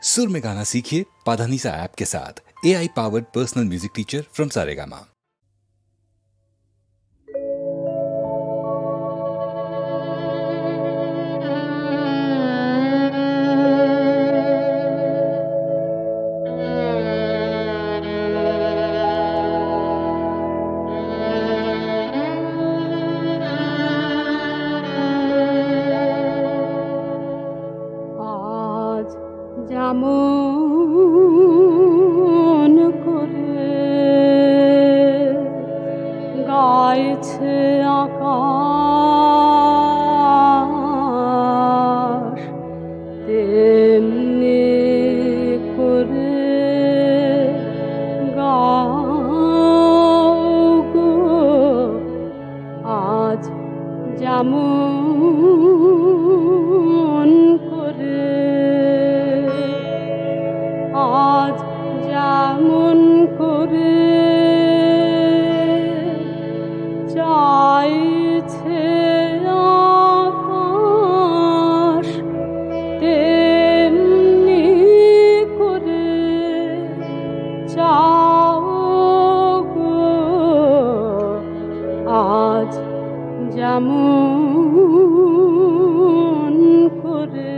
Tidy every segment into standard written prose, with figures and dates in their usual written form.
सुर में गाना सीखिए पाधानीसा ऐप के साथ। AI powered personal music teacher from Saregama. যেমন করে গাইছে আকাশ, তেমনি করে গাও গো আজ যেমন করে, আজ যেমন করে চাইছে আকাশ, তেমনি করে চাও গো আজ যেমন করে।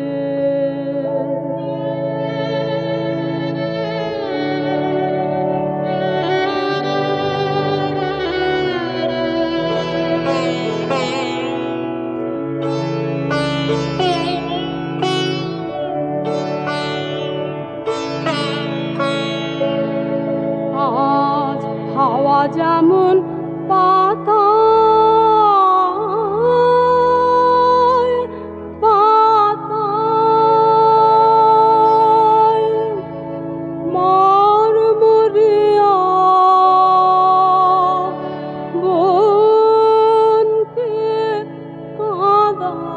আজ হাওয়া যেমন পাতায় পাতায় মরমরিয়া বনকে কাঁদায়,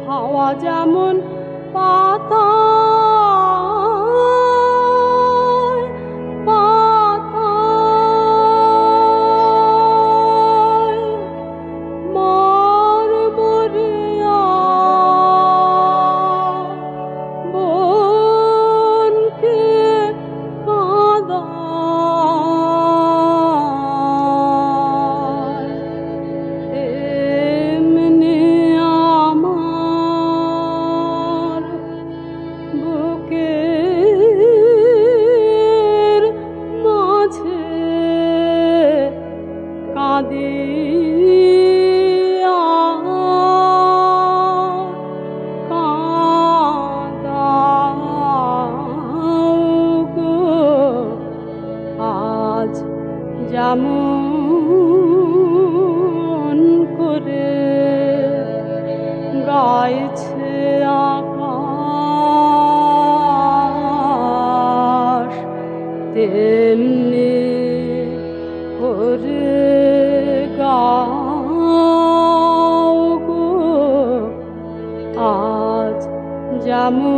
হাওয়া যেমন পাতায় পাতায় মরমরিয়া বনকে কাঁদায়, তেমনি আমার বুকের মাঝে কাঁদিয়া কাঁদাও গো আজ যেমন করে গাইছে আকাশ, তেমনি করে গাও গো আজ যেমন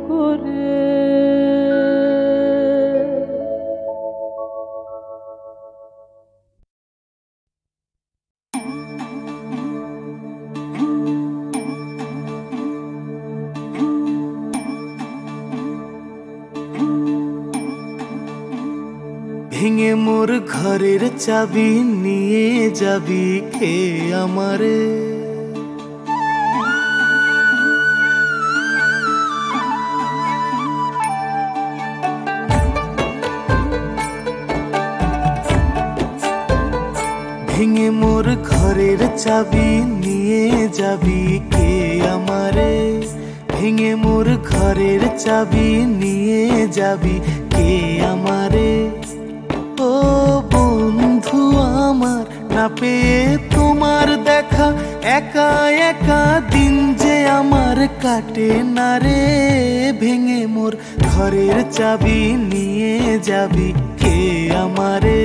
করে। ভেঙে মোর ঘরের চাবি নিয়ে যাবি কে আমারে, ভেঙে মোর ঘরের চাবি নিয়ে যাবি কে আমারে, ভেঙে মোর ঘরের চাবি নিয়ে যাবি কে আমারে। ও বন্ধু আমার, না পেয়ে তোমার দেখা একা একা দিন যে আমার কাটে না রে। ভেঙে মোর ঘরের চাবি নিয়ে যাবি কে আমারে,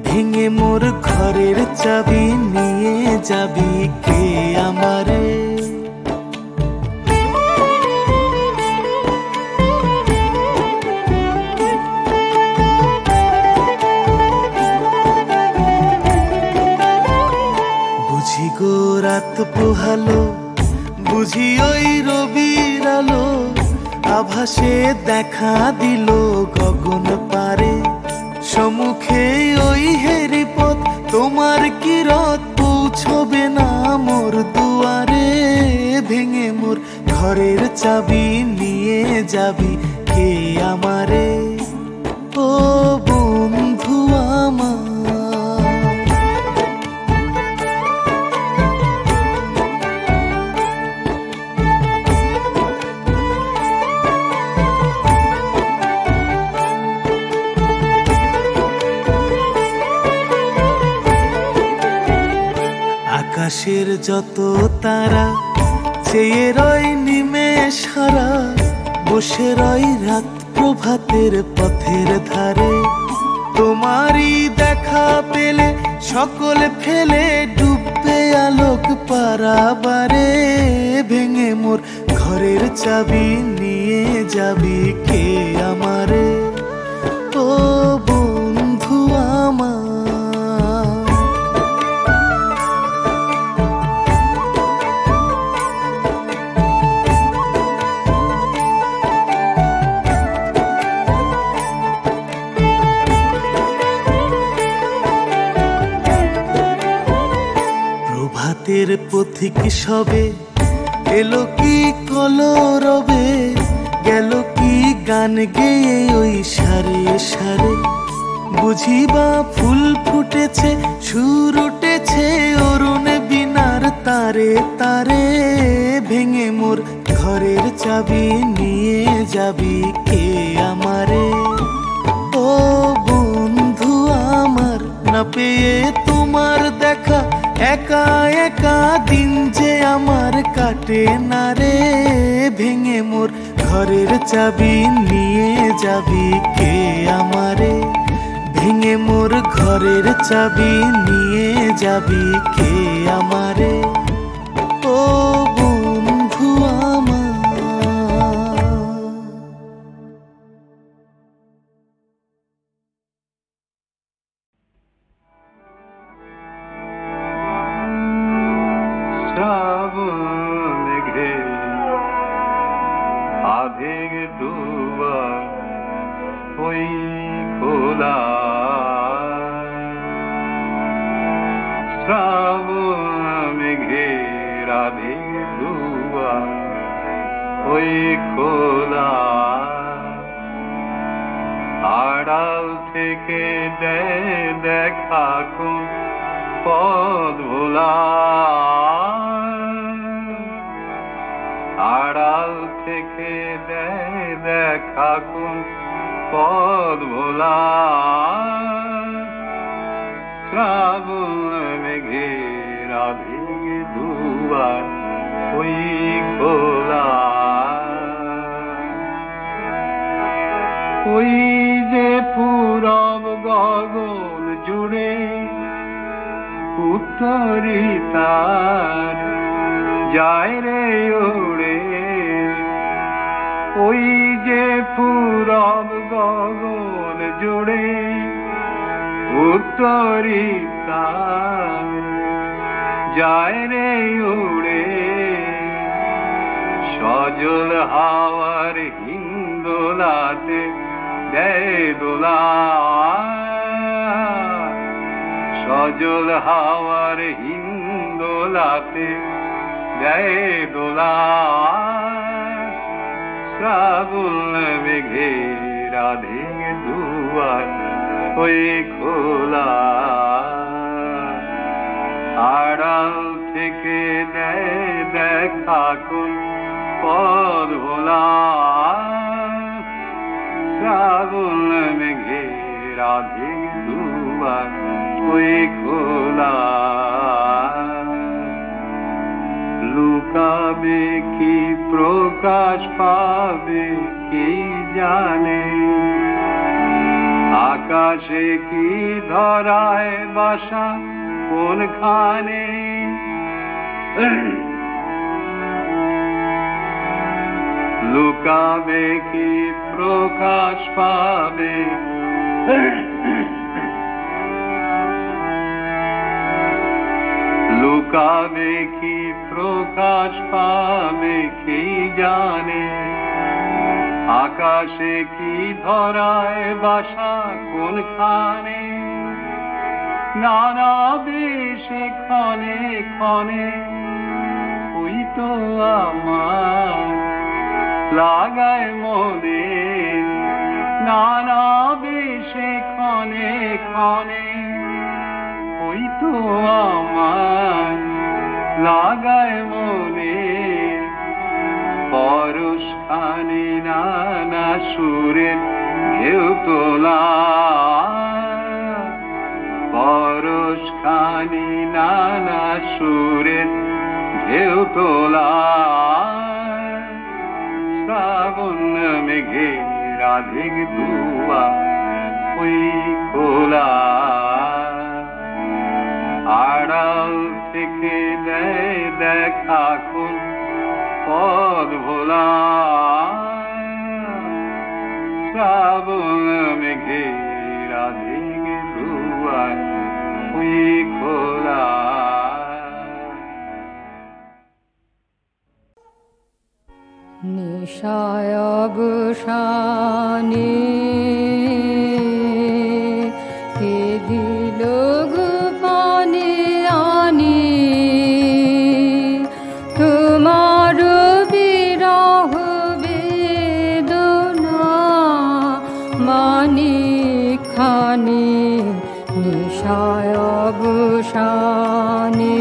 ভেঙে মোর ঘরের চাবি নিয়ে যাবি কে আমারে। গো রাত পোহালো, বুঝি ওই রবির আলো আভাসে দেখা দিল গগন পারে। সম্মুখে ওই হেরি পথ, তোমার কি রথ পৌঁছবে না মোর দুয়ারে। ভেঙে মোর ঘরের চাবি নিয়ে যাবি কে আমারে, ও বন্ধু আমার। আকাশের যত তারা চেয়ে রয় নিমেষ হারা, বসে রয় রাত প্রভাতের পথের ধারে। তোমারই দেখা পেলে সকল ফেলে ডুববে আলোক পারাবারে। ভেঙে মোর ঘরের চাবি নিয়ে যাবি কে আমারে, ও বন্ধু আমার। প্রভাতের পথিক সবে এলো কি কলরবে, গেল কি গান গেয়ে ওই সারে সারে। বুঝিবা ফুল ফুটেছে, সুর উঠেছে অরুণ বিনার তারে তারে। ভেঙে মোর ঘরের চাবি নিয়ে যাবি কে আমারে, ও বন্ধু আমার। না পেয়ে তোমার দেখা একা একা দিন যে আমার কাটে না রে। ভেঙে মোর ঘরের চাবি নিয়ে যাবি কে আমারে, ভেঙে মোর ঘরের চাবি নিয়ে যাবি কে আমারে, ও বন্ধু আমার। আড়াল থেকে দেখা কোন পথ ভোলা, আড়াল থেকে দেখা কোন পথ ভোলা। শ্রাবণ মেঘের আধিক দুয়ার ওই খোলা। ওই যে পূরব গগন জুড়ে উত্তরিতার যায় রে ওড়ে। ওই যে পূরব গগন জুড়ে উত্তরিতার যায় রে ওড়ে। সজল হাওয়ার হিন্দোলাতে দেয় দোলা, সজল হাওয়ার হিন্দোলাতে দেয় দোলা। শ্রাবণ মেঘের আধিক দুয়ার ওই খোলা, আড়াল থেকে দেখা কোন পথ ভোলা। শ্রাবণ মেঘের আধিক দুয়ার ওই খোলা। লুকাবে কি প্রকাশ পাবে কি জানে, আকাশে কি ধরায় বাসা কোনখানে। লুকাবে কি প্রকাশ পাবে, লুকাবে কি প্রকাশ পাবে কি জানে, আকাশে কি ধরায় বাসা কোনখানে, নানা বেশে ক্ষণে ক্ষণে ওই তো আমার লাগায় মনে, নানা বেশে ক্ষণে ক্ষণে ওই তো আমার লাগায় মনে, পরশখানি নানা সুরে ঢেউ তোলা, পরশখানি নানা সুরে ঢেউ তোলা, শ্রাবণ মেঘে রাধিক দুয়া ওই খোলা, আড়াল থেকে দেয় দেখা কোন পদ ভোলা, শ্রাবণ মেঘে রাধিক দুয়া ওই খোলা। নিশায় অবসানে কে দিল গোপনে আনি, তোমার বিরহ বেদনা মানি খানি, নিশায় অবসানে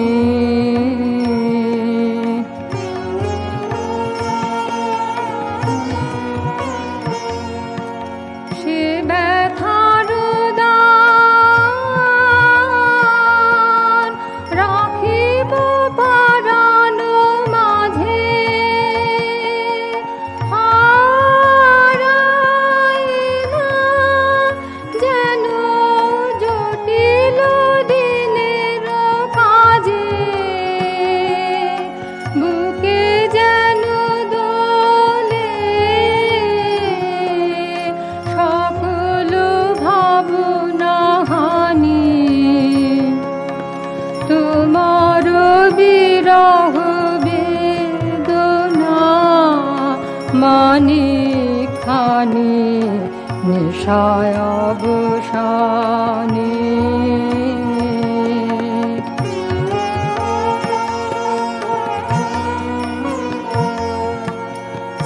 মানি খানি, নিশায় অবসানে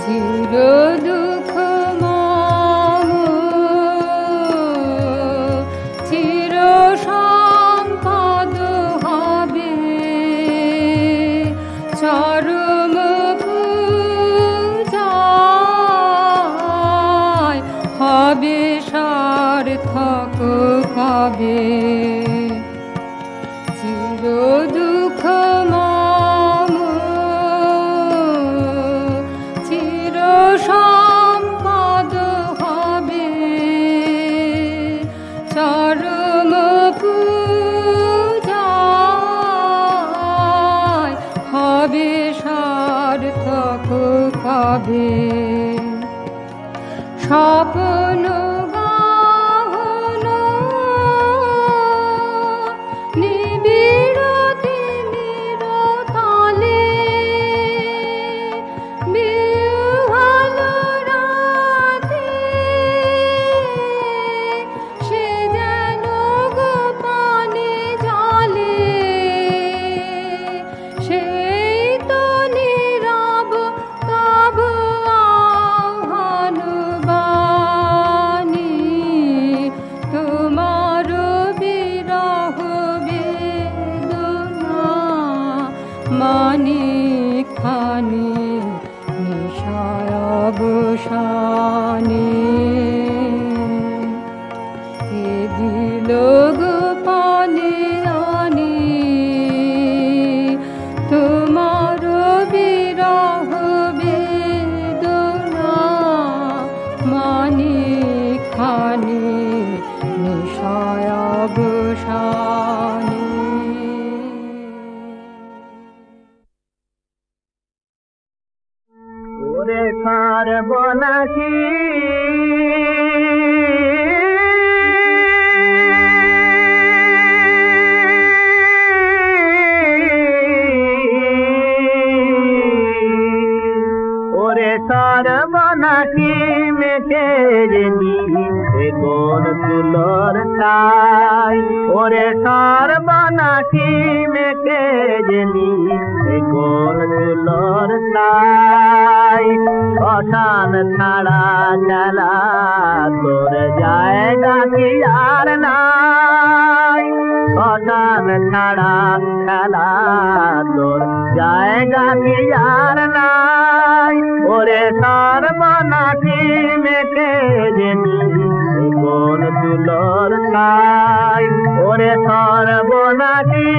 চির দুঃখ মম চির সম্পদ হবে, চরম হবে সার্থক কবে, চির দুঃখ মম চির সম্পদ হবে, চরম পূজায় হবে সার্থক কবে, স্বপ্ন গাহন নিবিড় তিমির তলে, বিহ্বল রাতে সে যেন গোপনে জলে, সেই তো নীরব তব আহ্বানবাণী, তোমার বিরহ বেদনা মানি খানি, নিশায় অবসানে কে দিল গোপনে আনি, তোমার বিরহ বেদনা মানি খানি, নিশায় অবসানে। ওরে সর্বনাশী বনাকি মেখে রেলি কোন চুলোর তাই ওরে সর্বনাশী মেখে রেলি কোন চুলোর তাই শ্মশান ছাড়া জ্বালা তোর জায়গা কি আর নাই শ্মশান ছাড়া খেলা তোর জায়গা কি আর নাই ওরে সর্বনাশী মেখে যেনি কোন চুলোর তাই ওরে সর্বনাশী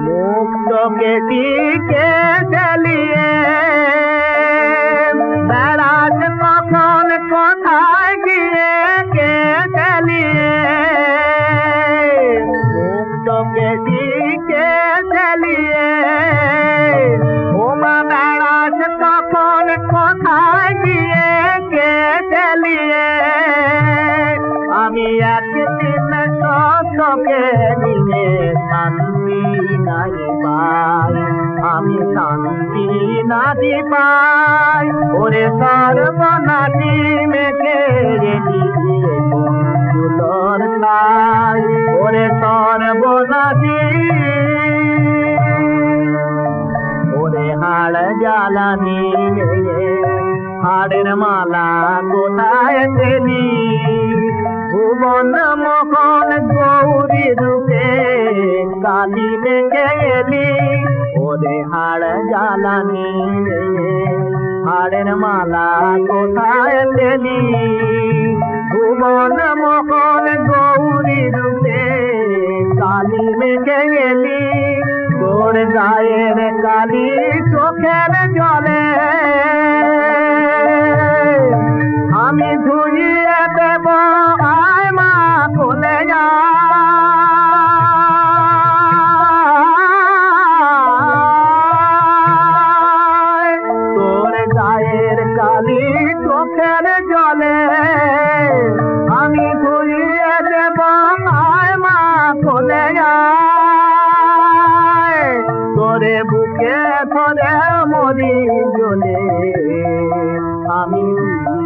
মুক্তকে টিকে চালিয়ে বেড়াস কখন কোথায় গিয়ে কে চালিয়ে মুক্তকে টিকে চালিয়ে ওমা বেড়াস কখন কোথায় গিয়ে কে চালিয়ে আমি একদিন সত্যকে নিয়ে শান্তি নাই পাই আমি শান্তি নাহি পাই ওরে সর্বনাশী মেখে রেলি চুলোর তাই ওরে সর্বনাশী ওরে হাড় জ্বালানি হাড়ের মালা কোথায় পেলি ভুবন মোহন গৌরী রূপে কালী মেখে এলি ওরে হাড় জ্বালানি হাড়ের মালা কোথায় পেলি ভুবন মোহন গৌরী রূপে কালী মেখে এলি তোর গায়ের কালী চোখের জলে আমি ধুইয়ে দেব আয় মা কোলে যা তোর গায়ের কালী চোখের জলে আমি ধুইয়ে দেব আয় মা কোলে যা তোরে বুকে ধরে মরি জ্বলে আমি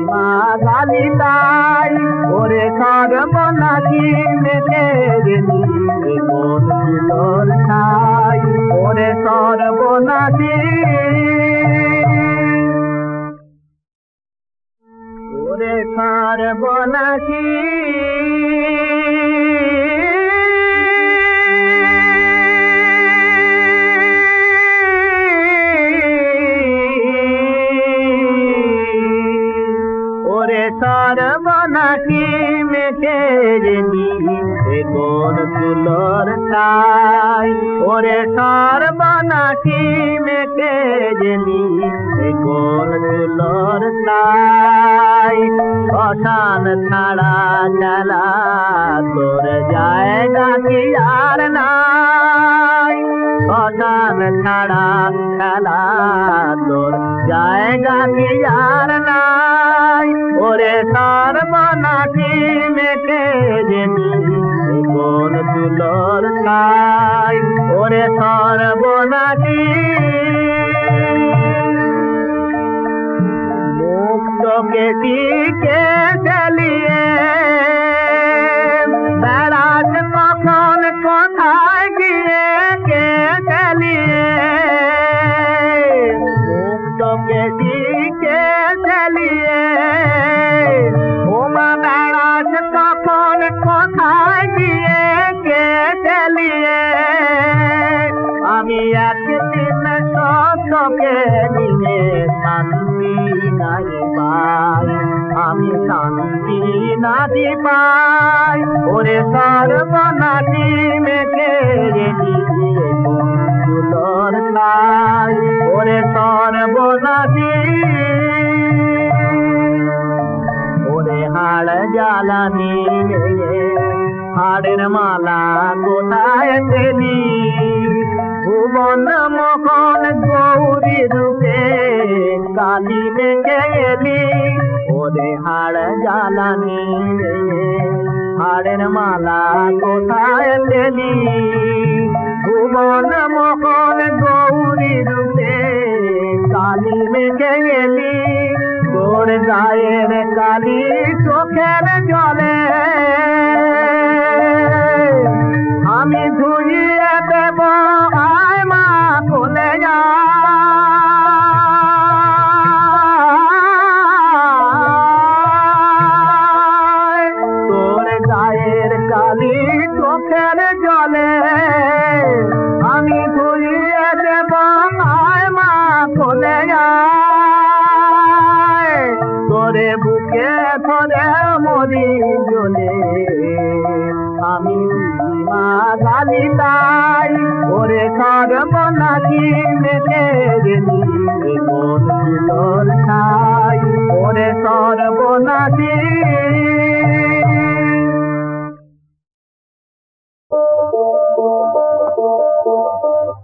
মা গালি তাই ওরে সর্বনাশী মেখে রেলি কোন চুলোর ঠাই ওরে সর্বনাশী ওরে সর্বনাশী সর্বনাশী মেখে রেলি কোন চুলোর তাই ওরে সর্বনাশী মেখে রেলি কোন চুলোর তাই শ্মশান ছাড়া জ্বালা তোর জায়গা কি আর নাই শ্মশান ছাড়া খেলা তোর জায়গা কি আর নাই ওরে সর্বনাশী মেখে যেনি কোন চুলোর তাই ওরে সর্বনাশী মুক্তকে টিকে চালিয়ে বেড়াস কখন কোথায় গিয়ে কে চালিয়ে মুক্তকে টিকে চালিয়ে ওমা বেড়াস কখন কোথায় গিয়ে কে চালিয়ে আমি একদিন সত্যকে নিয়ে শান্তি নাই পাই আমি শান্তি নাহি পাই ওরে সর্বনাশী মেখে রেলি চুলোর তাই ওরে সর্বনাশী ওরে হাড় জ্বালানি হাড়ের মালা কোথায় পেলি ভুবন মোহন গৌরী রূপে কালী মেখে এলি ওরে হাড় জ্বালানি হাড়ের মালা কোথায় পেলি ভুবন মোহন গৌরী রূপে মেখে এলি তোর গায়ের কালি চোখের জলে আমি ধুইয়ে দেব আয় মা কোলে যা তোর গায়ের কালি চোখের জলে আমি ধুইয়ে দেব আয় মা কোলে যা তোরে বুকে ধরে মরি জ্বলে আমি মা গালি তাই ওরে সর্বনাশী মেঘে গেলি কোন তোর খাই ওরে সর্বনাশী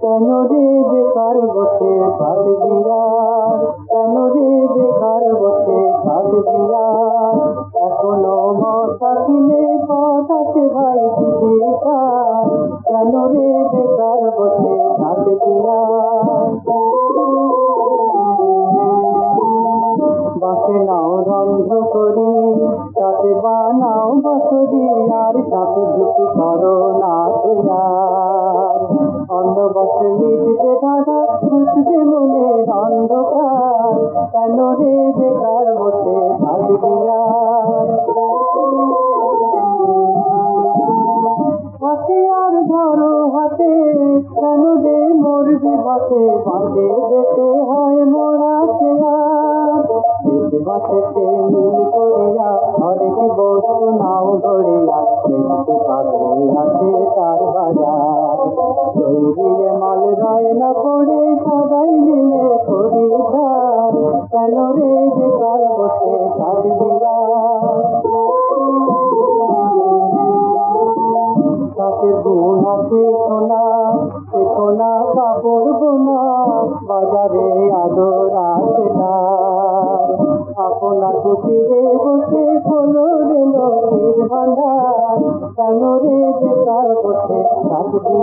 কেন রে বেকার বসে থাকবি আর কেন রে বেকার বসে থাকবি আর এখনো মাথা কিনে পথ আছে ভাই দিদিকার কেন রে বেকার বসে থাকবি আর বাসে নাও রন্ধ করি তাতে বানাও বসরি আর তাতে ধুতি করো না তৈয়ার অন্ধ বসে মিটবে দাদা বুঝবে মনে অন্ধকার কেন রে বেকার বসে থাকবি আর হাতে আর ধরো হাতে কেন রে মরবি বাসে বাঁধে বেঁচে হয় মোড়াতে আর বাসেতে মিল করিয়া হরেক বস্তু নাও ধরিয়া দেখতে পাবে আছে তার বাজার তৈরি মাল রয় না পড়ে সবাই মিলে করি ধার কেন রে বেকার বসে থাকবি তাতে গুণ আছে সোনা সে সোনা কাপড় বোনা বাজারে আদর আছে না আপনা কুটিরে বসে খোলো রে লক্ষ্মীর ভান্ডার কেন রে বেকার বসে থাকবি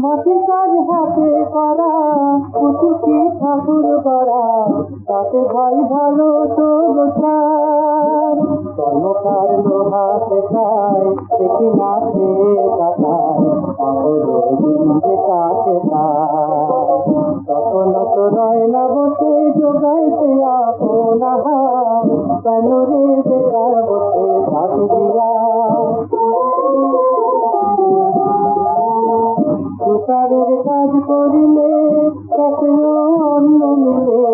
মাটির কাজ হাতে করা কুচুকি ঠাকুর করা তাতে ভাই ভালো তো গোছার কর্মকার লোহা শেখায় দেখি না খেয়ে কাটায় আমাদের দিন যে কাটে তখন তো রয় না বসে যোগাইতে আপনা হার কেন রে বেকার বসে থাকবি সুতারের কাজ করিলে কখনো অন্য মিলে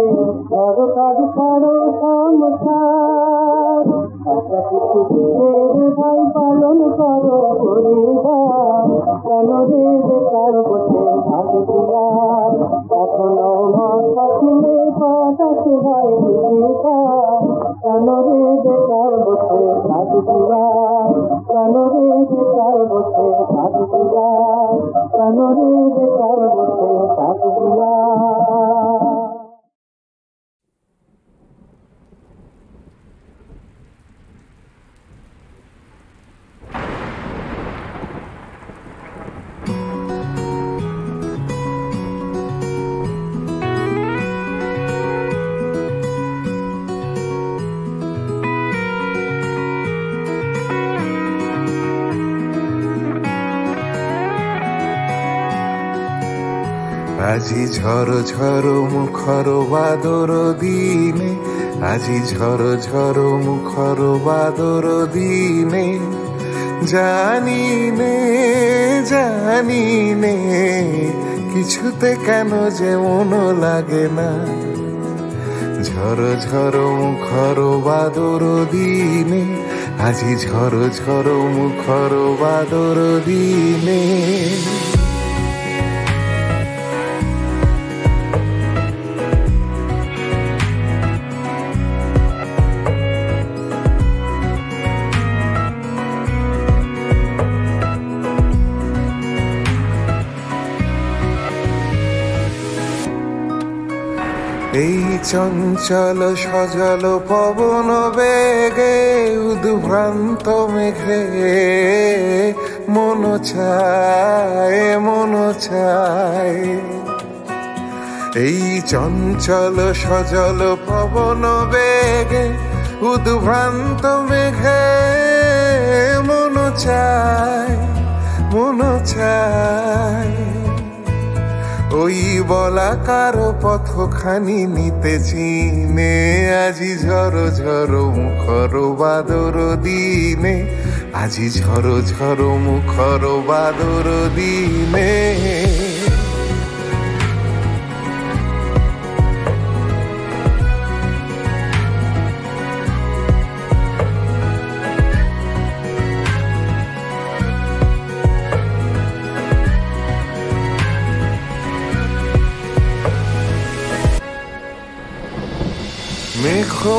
ঘর কাজ ছাড়ো সংসার একটা কিছু বিশের ভাই পালন করো পরিবার কেন রে বেকার বসে থাকবি আর এখনো মাথা কিনে পথ আছে ভাই দিদিকার কেন রে বেকার বসে থাকবি আর কেন রে বেকার বসে থাকবি আর কেন রে বেকার বসে থাকবি আজি ঝড় ঝড় মুখর বাদর দিনে আজি ঝড় ঝড় মুখর বাদর দিনে জানি নে কিছুতে কেন যে মন লাগে না ঝড় ঝড় মুখর বাদর দিনে আজি ঝড় ঝড় মুখর বাদর দিনে এই চঞ্চল সজল পবন বেগে উদ্ভ্রান্ত মেঘে মন চায় মন চায় এই চঞ্চল সজল পবন বেগে উদ্ভ্রান্ত মেঘে মন চায় মন চায় ওই বলাকার পথখানি নিতে চিনে আজি ঝড়ো ঝড়ো মুখর বাদর দিনে আজি ঝড়ো ঝড়ো মুখর বাদর দিনে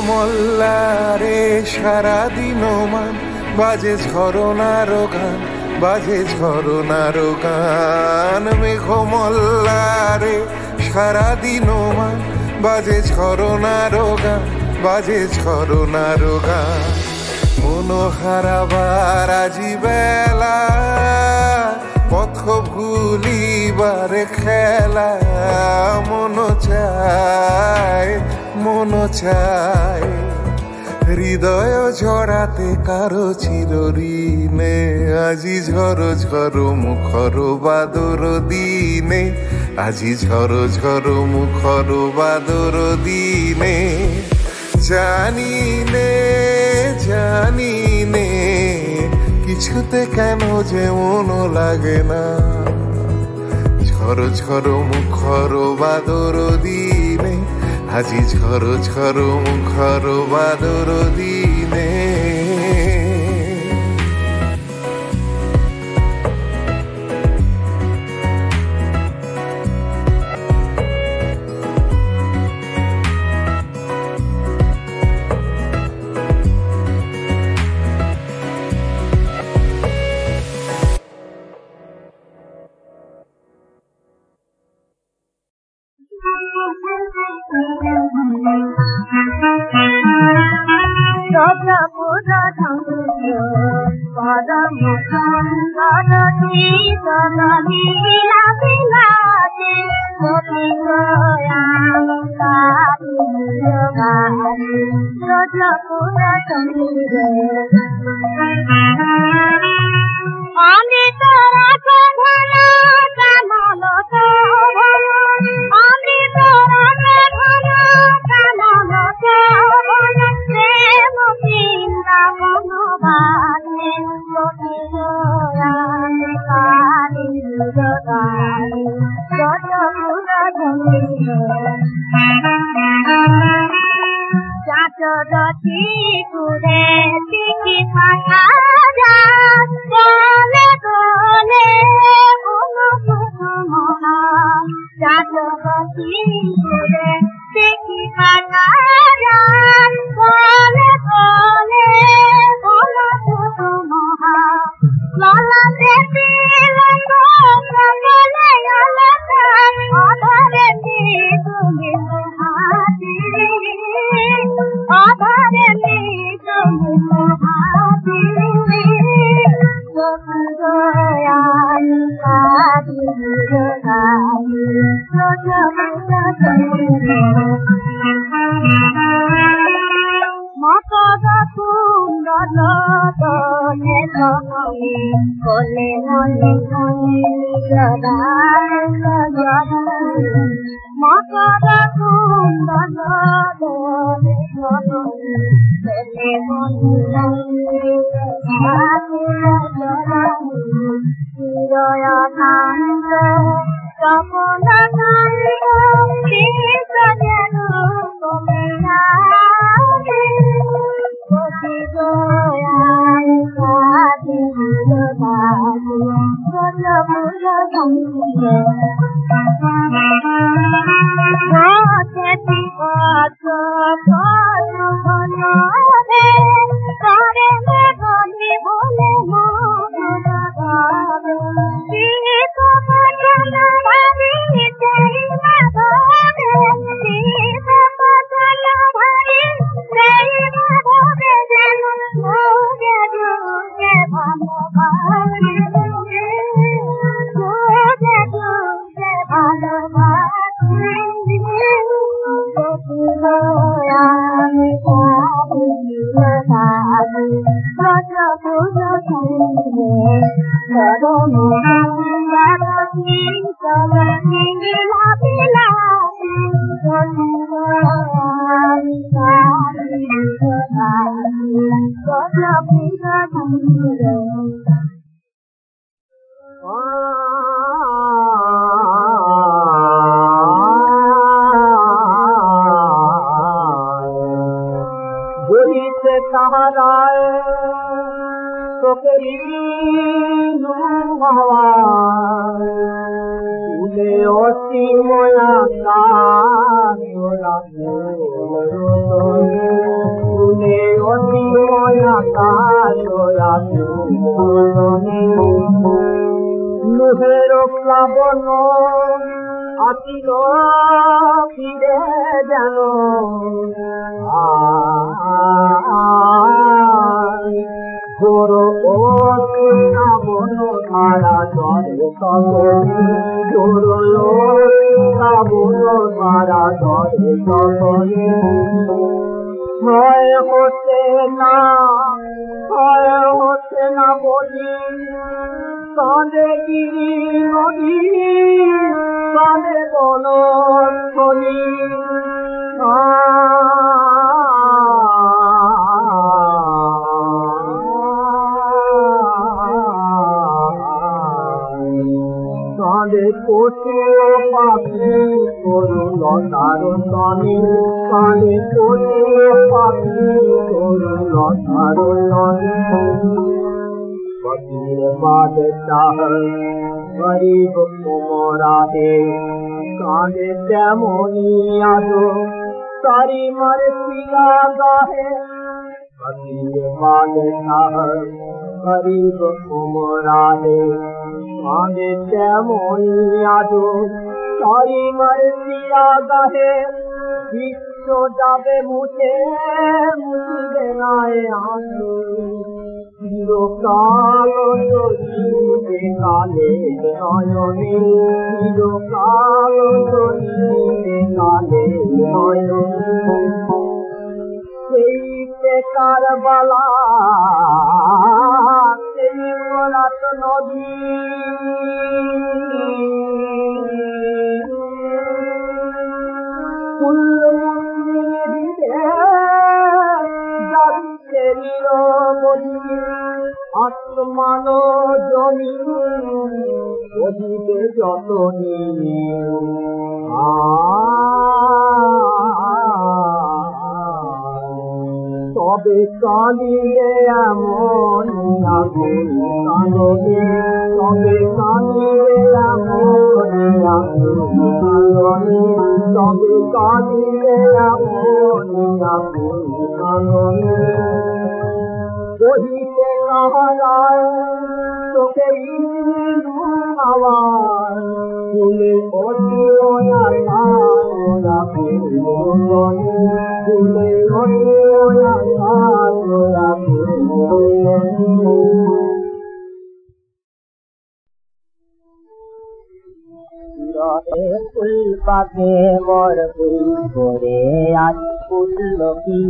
মেঘমল্লারে সারাদিন মান বাজে ঝরনার গান বাজে ঝরনার গান মেঘমল্লারে সারাদিন মান বাজে ঝরনার গান বাজে ঝরনার গান মনোহারাবার আজি বেলা পথ ভুলিবার খেলা মন চায় মন চায় হৃদয় জড়াতে কারো চিরঋণে আজি ঝড়ো ঝড়ো মুখর বাদর দিনে আজি ঝড়ো ঝড়ো মুখর বাদর দিনে জানি নে জানি নে কিছুতে কেন যে মন লাগে না ঝড়ো ঝড়ো মুখর বাদর দিনে আজি ঝড়ো ঝড়ো মুখর বাদর দিনে Bye. বলিতে তাহারায় তোকেরি তুলে অসীময়া তুলে অসীময়া লোহের প্লাবন আসিল ফিরে যেন ঘোর ও শ্রাবণ ধারা ধরে সকলে ঘোর শ্রাবণ ধারা ধরে সকলে ভয় হতে না বলি কাঁদে গিরি নদী কাঁদে বনস্থলী কাঁদে পশু পাখি করুণ তারণী কাঁদে পশু পাখি করুণ তারণী फकीर बादशाह गरीब कुमराहे कांदे तेमनी आदो सारी मरसिया गाहे फकीर बादशाह गरीब कुमराहे कांदे तेमनी आदो सारी मरसिया गाहे विश्व जाबे मुझे मुझे नाए आंसू চিরকাল চলিবে কালে নয়নে চিরকাল চলিবে কালে নয়নে সেই কারবালা সেই ফোরাত নদী আসমান জমি ওদিকে যতনি তবে কাঁদিলে এমন আগুন কাঁদবে তবে কাঁদিলে এমন আগুন কাঁদবে তবে কাঁদিলে এমন আগুন কাঁদবে বহিতে কাহারায় তোকে আওয়াজ ফুলে অতিওয়া ফুলে অতিওয়া ফুল পাকে মোর ফুল করে আজ ফুল কি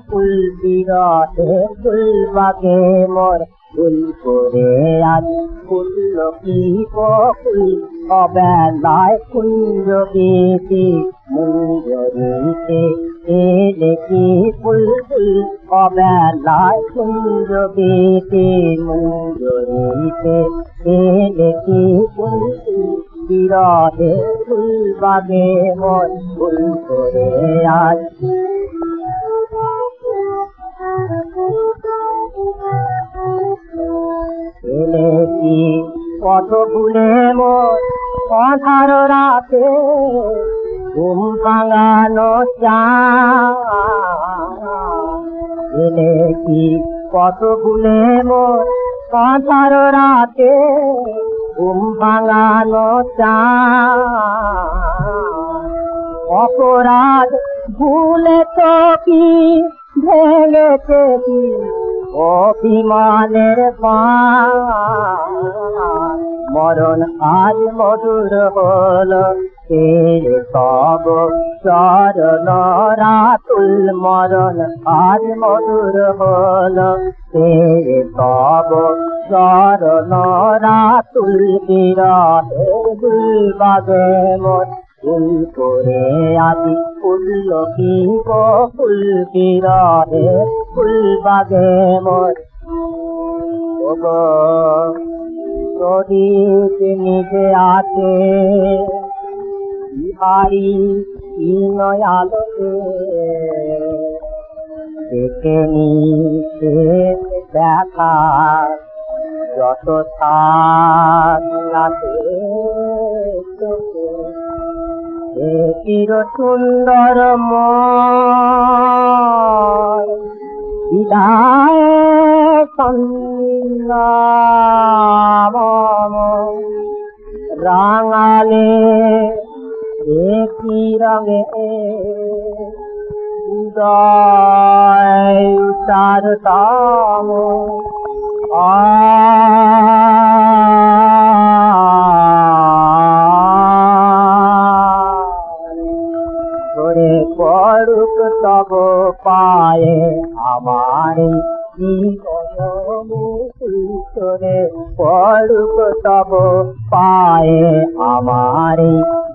ফুল বিরতে ফুল পাকে মোর ফুল করে আজ ফুল কি ফুল অবেলায় কুঞ্জ গীতি মুঞ্জরিতে এলে কি ফুল ফুল অবেলায় কুঞ্জ গীতি মুঞ্জরিতে এলে কি ফুল ফুল বিরতে ফুল বাগে মোর ফুল করে আজ এলে কি কত ফুলে মোর অধার রাতে ঘুম ভাঙানো চা এলে কি কত ফুলে মোর অধার রাতে ঘুম ভাঙানো চা অপরাধ ভুলে তো কি ভেঙেছে কি অভিমানের পা মরণ আজ মধুর হল তব চরণ রাতুল মরণ আজ মধুর হল তব চরণ রাতুল বিরহে দুর্বাগে মোর ফুল করে আদি ফুল কি ফুল বিরহে ফুল বাগে মোর নদীতে নিজে আছে বিহারি নয়ালোকে দেখে নিতে দেখা যত সাথে চির সুন্দর বিদায় রাঙালে দেখি রঙে উদয় তার তাম ধরে পড়ুক তব পায়ে আমার জীবন মুকুলে পড়ুক তব পায়ে আমার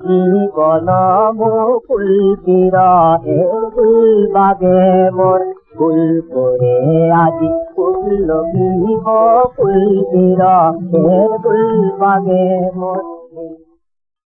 জীবন মুকুল বিরহে ফুল বাগে মোর ফুল করে আজি ফুল বিহ ফুল বিরহে ফুল বাগে মোর